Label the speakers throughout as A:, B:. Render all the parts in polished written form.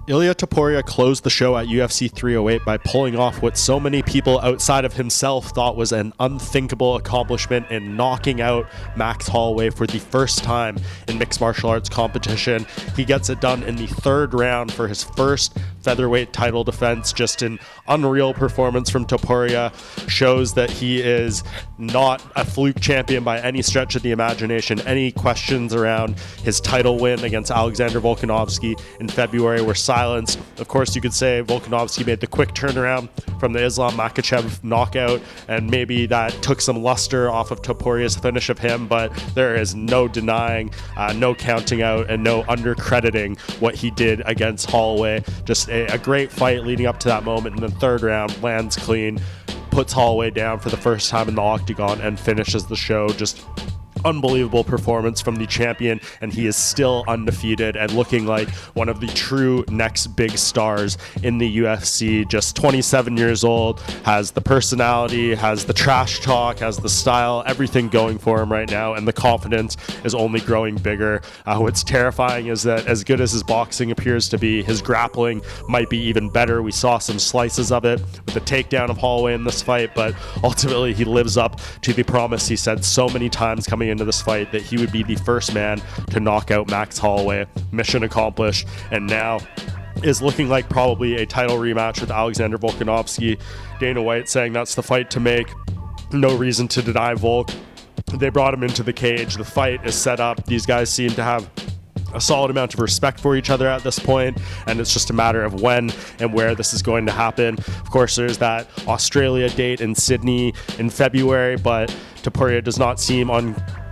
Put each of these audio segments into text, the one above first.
A: Ilia Topuria closed the show at UFC 308 by pulling off what so many people outside of himself thought was an unthinkable accomplishment in knocking out Max Holloway for the first time in mixed martial arts competition. He gets it done in the third round for his first featherweight title defense. Just an unreal performance from Topuria. Shows that he is not a fluke champion by any stretch of the imagination. Any questions around his title win against Alexander Volkanovski in February were silenced. Of course, you could say Volkanovski made the quick turnaround from the Islam Makhachev knockout, and maybe that took some luster off of Topuria's finish of him, but there is no denying, no counting out, and no undercrediting what he did against Holloway. Just a great fight leading up to that moment. In the third round, lands clean, puts Holloway down for the first time in the octagon, and finishes the show. Just unbelievable performance from the champion, and he is still undefeated and looking like one of the true next big stars in the UFC. Just 27 years old, has the personality, has the trash talk, has the style, everything going for him right now, and the confidence is only growing bigger. What's terrifying is that as good as his boxing appears to be, his grappling might be even better. We saw some slices of it with the takedown of Holloway in this fight, but ultimately he lives up to the promise he said so many times coming into this fight, that he would be the first man to knock out Max Holloway. Mission accomplished, and now is looking like probably a title rematch with Alexander Volkanovski. Dana White saying that's the fight to make. No reason to deny Volk. They brought him into the cage. The fight is set up. These guys seem to have a solid amount of respect for each other at this point, and it's just a matter of when and where this is going to happen. Of course, there's that Australia date in Sydney in February, but Topuria does not seem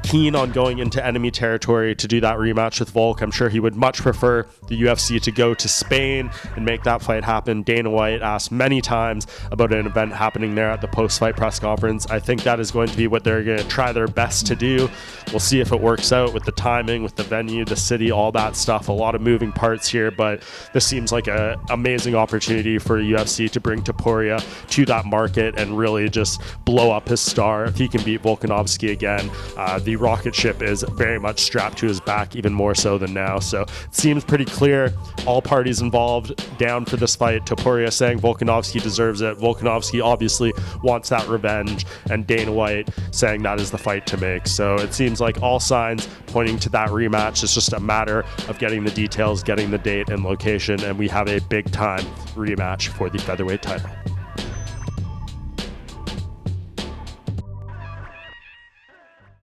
A: keen on going into enemy territory to do that rematch with Volk. I'm sure he would much prefer the UFC to go to Spain and make that fight happen. Dana White asked many times about an event happening there at the post-fight press conference. I think that is going to be what they're going to try their best to do. We'll see if it works out with the timing, with the venue, the city, all that stuff. A lot of moving parts here, but this seems like an amazing opportunity for UFC to bring Topuria to that market and really just blow up his star. If he can beat Volkanovski again, the rocket ship is very much strapped to his back, even more so than now. So it seems pretty clear, all parties involved down for this fight. Topuria saying Volkanovski deserves it. Volkanovski obviously wants that revenge, and Dana White saying that is the fight to make. So it seems like all signs pointing to that rematch. It's just a matter of getting the details, getting the date and location, and we have a big time rematch for the featherweight title.